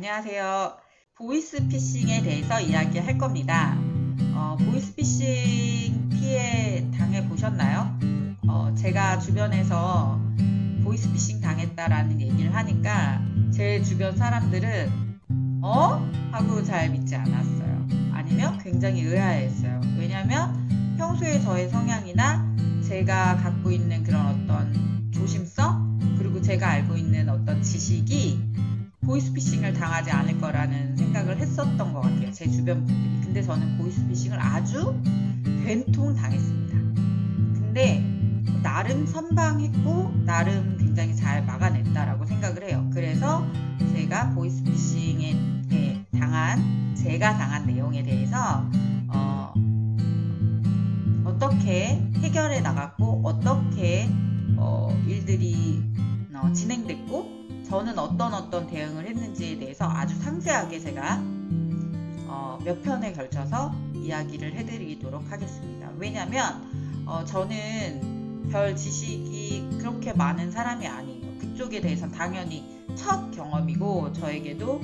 안녕하세요. 보이스피싱에 대해서 이야기할 겁니다. 보이스피싱 피해 당해보셨나요? 제가 주변에서 보이스피싱 당했다라는 얘기를 하니까 제 주변 사람들은 하고 잘 믿지 않았어요. 아니면 굉장히 의아해했어요. 왜냐하면 평소에 저의 성향이나 제가 갖고 있는 그런 어떤 조심성, 그리고 제가 알고 있는 어떤 지식이 보이스피싱을 당하지 않을 거라는 생각을 했었던 것 같아요. 제 주변 분들이. 근데 저는 보이스피싱을 아주 된통 당했습니다. 근데 나름 선방했고 나름 굉장히 잘 막아냈다라고 생각을 해요. 그래서 제가 보이스피싱에 제가 당한 내용에 대해서 어떻게 해결해 나갔고 어떻게 일들이 진행됐고 저는 어떤 대응을 했는지에 대해서 아주 상세하게 제가 몇 편에 걸쳐서 이야기를 해드리도록 하겠습니다. 왜냐면 저는 별 지식이 그렇게 많은 사람이 아니에요. 그쪽에 대해서 당연히 첫 경험이고 저에게도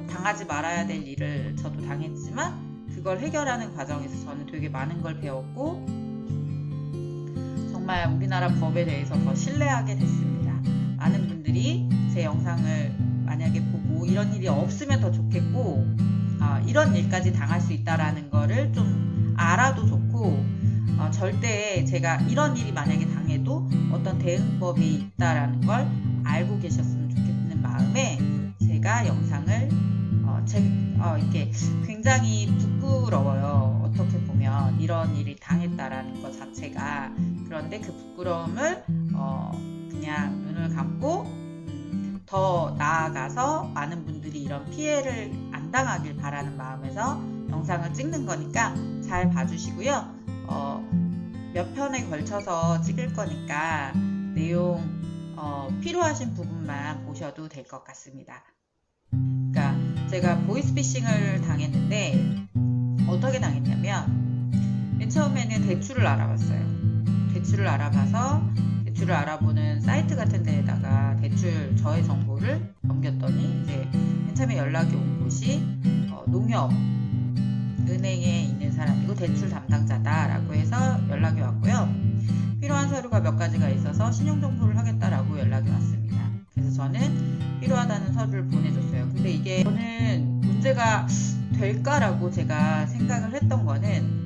당하지 말아야 될 일을 저도 당했지만 그걸 해결하는 과정에서 저는 되게 많은 걸 배웠고 정말 우리나라 법에 대해서 더 신뢰하게 됐습니다. 많은 분들이 제 영상을 만약에 보고 이런 일이 없으면 더 좋겠고 이런 일까지 당할 수 있다라는 거를 좀 알아도 좋고 절대 제가 이런 일이 만약에 당해도 어떤 대응법이 있다라는 걸 알고 계셨으면 좋겠는 마음에 제가 영상을 이렇게 굉장히 부끄러워요. 어떻게 보면 이런 일이 당했다라는 것 자체가. 그런데 그 부끄러움을 그냥 눈을 감고 더 나아가서 많은 분들이 이런 피해를 안 당하길 바라는 마음에서 영상을 찍는 거니까 잘 봐주시고요. 몇 편에 걸쳐서 찍을 거니까 내용 필요하신 부분만 보셔도 될 것 같습니다. 그러니까 제가 보이스피싱을 당했는데 어떻게 당했냐면 맨 처음에는 대출을 알아봤어요. 대출을 알아보는 사이트 같은 데에다가 대출 저의 정보를 넘겼더니 이제 맨 처음에 연락이 온 곳이 농협 은행에 있는 사람이고 대출 담당자다라고 해서 연락이 왔고요. 필요한 서류가 몇 가지가 있어서 신용정보를 하겠다라고 연락이 왔습니다. 그래서 저는 필요하다는 서류를 보내줬어요. 근데 이게 저는 문제가 될까라고 제가 생각을 했던 거는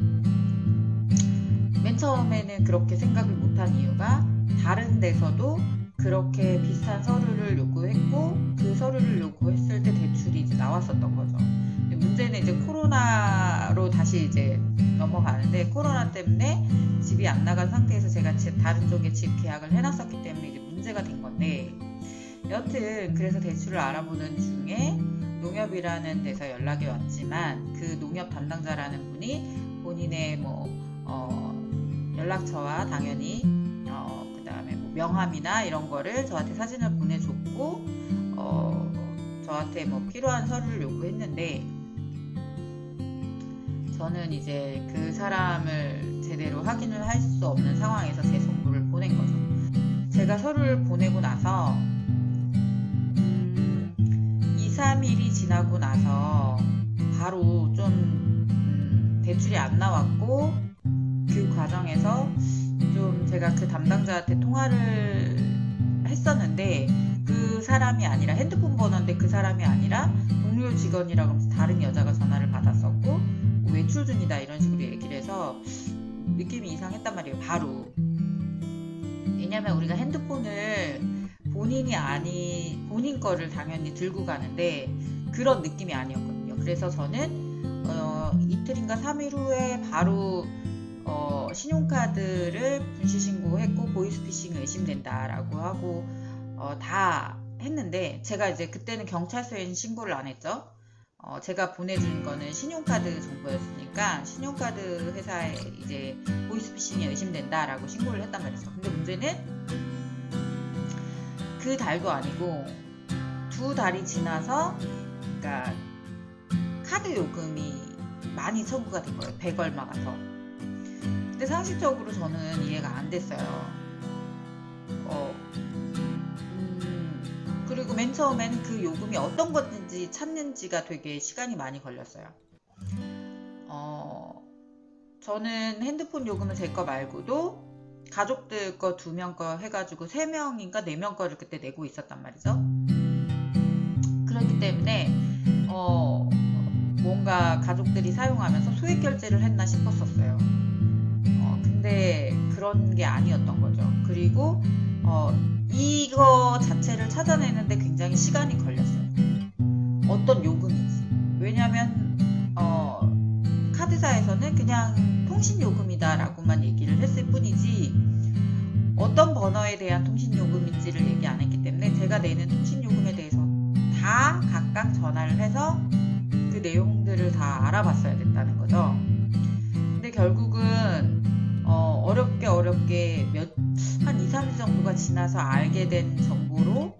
맨 처음에는 그렇게 생각을 못한 이유가 다른 데서도 그렇게 비슷한 서류를 요구했고 그 서류를 요구했을 때 대출이 이제 나왔었던 거죠. 근데 문제는 이제 코로나로 다시 이제 넘어가는데 코로나 때문에 집이 안 나간 상태에서 제가 다른 쪽에 집 계약을 해놨었기 때문에 이제 문제가 된 건데 여튼 그래서 대출을 알아보는 중에 농협이라는 데서 연락이 왔지만 그 농협 담당자라는 분이 본인의 연락처와 당연히 그 다음에 명함이나 이런 거를 저한테 사진을 보내줬고 저한테 필요한 서류를 요구했는데 저는 이제 그 사람을 제대로 확인을 할 수 없는 상황에서 제 정보를 보낸 거죠. 제가 서류를 보내고 나서 2-3일이 지나고 나서 바로 좀 대출이 안 나왔고 그 과정에서 좀 제가 그 담당자한테 통화를 했었는데 그 사람이 아니라 핸드폰 번호인데 그 사람이 아니라 동료 직원이라고 하면서 다른 여자가 전화를 받았었고 외출 중이다 이런 식으로 얘기를 해서 느낌이 이상했단 말이에요. 바로. 왜냐면 우리가 핸드폰을 본인 거를 당연히 들고 가는데 그런 느낌이 아니었거든요. 그래서 저는 이틀인가 3일 후에 바로 신용카드를 분실신고했고 보이스피싱 의심된다라고 하고 다 했는데 제가 이제 그때는 경찰서에 신고를 안 했죠. 제가 보내준 거는 신용카드 정보였으니까 신용카드 회사에 이제 보이스피싱이 의심된다라고 신고를 했단 말이죠. 근데 문제는 그 달도 아니고 2달이 지나서 그러니까 카드 요금이 많이 청구가 된 거예요. 100 얼마가 더. 근데 상식적으로 저는 이해가 안 됐어요. 그리고 맨 처음에는 그 요금이 어떤 건지 찾는지가 되게 시간이 많이 걸렸어요. 저는 핸드폰 요금을 제 거 말고도 가족들 거 2명 거 해가지고 3명인가 4명 거를 그때 내고 있었단 말이죠. 그렇기 때문에 뭔가 가족들이 사용하면서 소액 결제를 했나 싶었었어요. 근데 그런 게 아니었던 거죠. 그리고 이거 자체를 찾아내는데 굉장히 시간이 걸렸어요. 어떤 요금인지. 왜냐면 카드사에서는 그냥 통신요금이다라고만 얘기를 했을 뿐이지 어떤 번호에 대한 통신요금인지를 얘기 안 했기 때문에 제가 내는 통신요금에 대해서 다 각각 전화를 해서 그 내용들을 다 알아봤어야 됐다는 거죠. 근데 결국은 어렵게 한 2, 3일 정도가 지나서 알게 된 정보로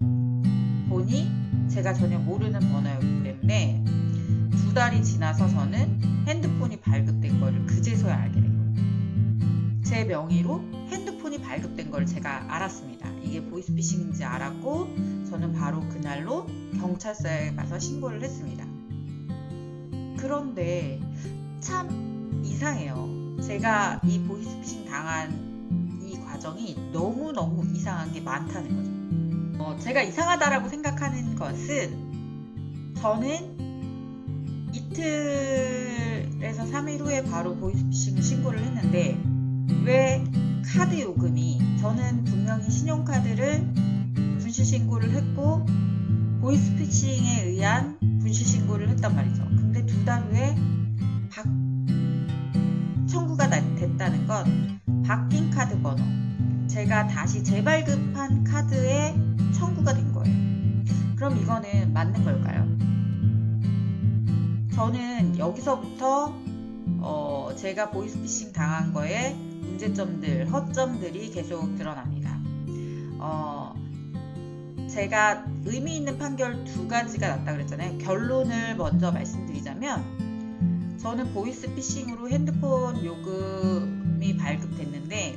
보니 제가 전혀 모르는 번호였기 때문에 2달이 지나서 저는 핸드폰이 발급된 거를 그제서야 알게 된 거예요. 제 명의로 핸드폰이 발급된 걸 제가 알았습니다. 이게 보이스피싱인지 알았고 저는 바로 그날로 경찰서에 가서 신고를 했습니다. 그런데 참 이상해요. 제가 이 보이스피싱 당한 이 과정이 너무너무 이상한 게 많다는 거죠. 제가 이상하다라고 생각하는 것은 저는 이틀에서 3일 후에 바로 보이스피싱을 신고를 했는데 왜 카드 요금이 저는 분명히 신용카드를 분실신고를 했고 보이스피싱에 의한 분실신고를 했단 말이죠. 근데 2달 후에 청구가 됐다는 건 바뀐 카드 번호 제가 다시 재발급한 카드에 청구가 된 거예요. 그럼 이거는 맞는 걸까요? 저는 여기서부터 제가 보이스피싱 당한 거에 문제점들, 허점들이 계속 드러납니다. 제가 의미 있는 판결 2가지가 났다 그랬잖아요. 결론을 먼저 말씀드리자면 저는 보이스피싱으로 핸드폰 요금이 발급됐는데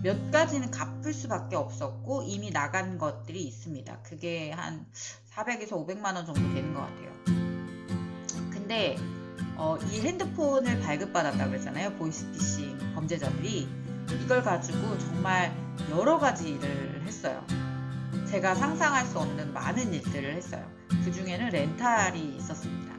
몇 가지는 갚을 수밖에 없었고 이미 나간 것들이 있습니다. 그게 한 400에서 500만 원 정도 되는 것 같아요. 근데 이 핸드폰을 발급받았다고 그랬잖아요. 보이스피싱 범죄자들이 이걸 가지고 정말 여러 가지 일을 했어요. 제가 상상할 수 없는 많은 일들을 했어요. 그 중에는 렌탈이 있었습니다.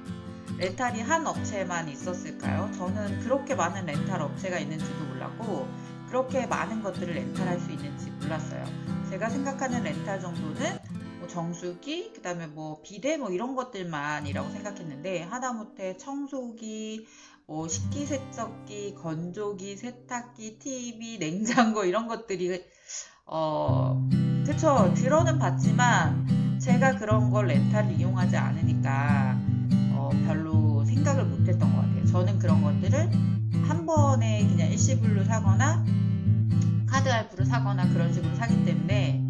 렌탈이 한 업체만 있었을까요? 저는 그렇게 많은 렌탈 업체가 있는지도 몰랐고 그렇게 많은 것들을 렌탈할 수 있는지 몰랐어요. 제가 생각하는 렌탈 정도는 정수기, 그 다음에 비데 이런 것들만이라고 생각했는데 하다못해 청소기, 식기세척기, 건조기, 세탁기, TV, 냉장고 이런 것들이 그쵸, 들어는 봤지만 제가 그런 걸 렌탈을 이용하지 않으니까 별로 생각을 못했던 것 같아요. 저는 그런 것들을 한 번에 그냥 일시불로 사거나 카드 할부로 사거나 그런 식으로 사기 때문에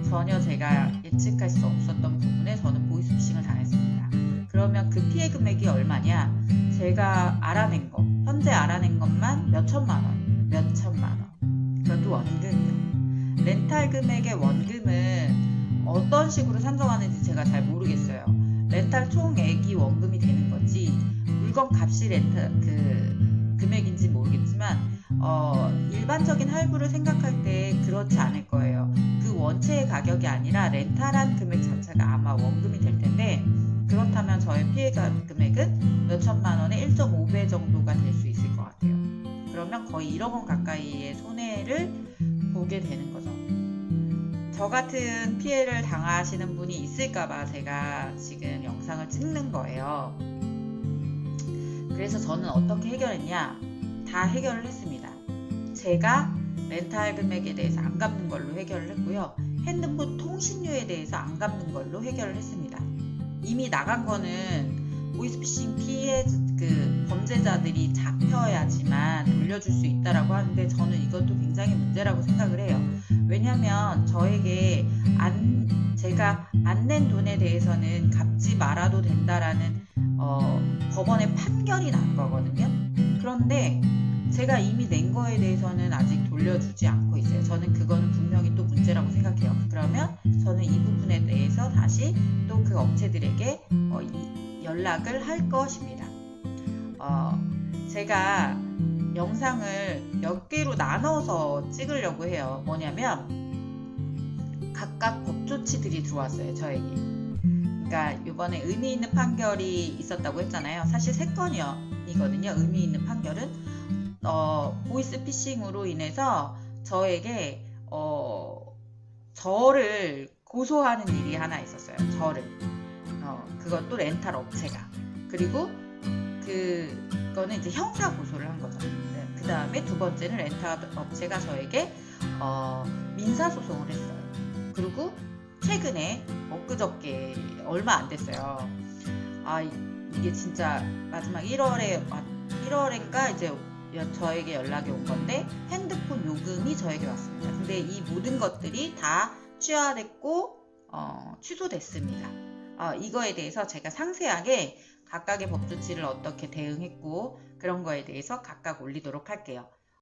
전혀 제가 예측할 수 없었던 부분에 저는 보이스피싱을 당했습니다. 그러면 그 피해 금액이 얼마냐? 제가 알아낸 거, 현재 알아낸 것만 몇천만 원. 그것도 원금이요. 렌탈 금액의 원금은 어떤 식으로 산정하는지 제가 잘 모르겠어요. 렌탈 총액이 원금이 되는 건지 물건 값이 금액인지 모르겠지만 일반적인 할부를 생각할 때 그렇지 않을 거예요. 그 원체의 가격이 아니라 렌탈한 금액 자체가 아마 원금이 될 텐데 그렇다면 저의 피해 금액은 몇천만 원의 1.5배 정도가 될 수 있을 것 같아요. 그러면 거의 1억 원 가까이의 손해를 보게 되는 거죠. 저 같은 피해를 당하시는 분이 있을까봐 제가 지금 영상을 찍는 거예요. 그래서 저는 어떻게 해결했냐? 다 해결을 했습니다. 제가 렌탈 금액에 대해서 안 갚는 걸로 해결을 했고요. 핸드폰 통신료에 대해서 안 갚는 걸로 해결을 했습니다. 이미 나간 거는 보이스피싱 피해 범죄자들이 잡혀야지만 돌려줄 수 있다라고 하는데 저는 이것도 굉장히 문제라고 생각을 해요. 왜냐면 저에게 제가 안 낸 돈에 대해서는 갚지 말아도 된다라는 법원의 판결이 난 거거든요. 그런데 제가 이미 낸 거에 대해서는 아직 돌려주지 않고 있어요. 저는 그거는 분명히 또 문제라고 생각해요. 그러면 저는 이 부분에 대해서 다시 다시 또 그 업체들에게 연락을 할 것입니다. 제가 영상을 몇 개로 나눠서 찍으려고 해요. 뭐냐면 각각 법 조치들이 들어왔어요, 저에게. 그러니까 이번에 의미 있는 판결이 있었다고 했잖아요. 사실 3건이거든요. 의미 있는 판결은 보이스 피싱으로 인해서 저에게 저를 고소하는 일이 하나 있었어요. 저를. 그것도 렌탈 업체가. 그리고 그거는 이제 형사 고소를 한 거죠. 네. 그 다음에 두 번째는 렌탈 업체가 저에게 민사 소송을 했어요. 그리고 최근에 엊그저께 얼마 안 됐어요. 이게 진짜 마지막 1월인가 이제 저에게 연락이 온 건데 핸드폰 요금이 저에게 왔습니다. 근데 이 모든 것들이 다 취하됐고 취소됐습니다. 이거에 대해서 제가 상세하게 각각의 법 조치를 어떻게 대응했고 그런 거에 대해서 각각 올리도록 할게요.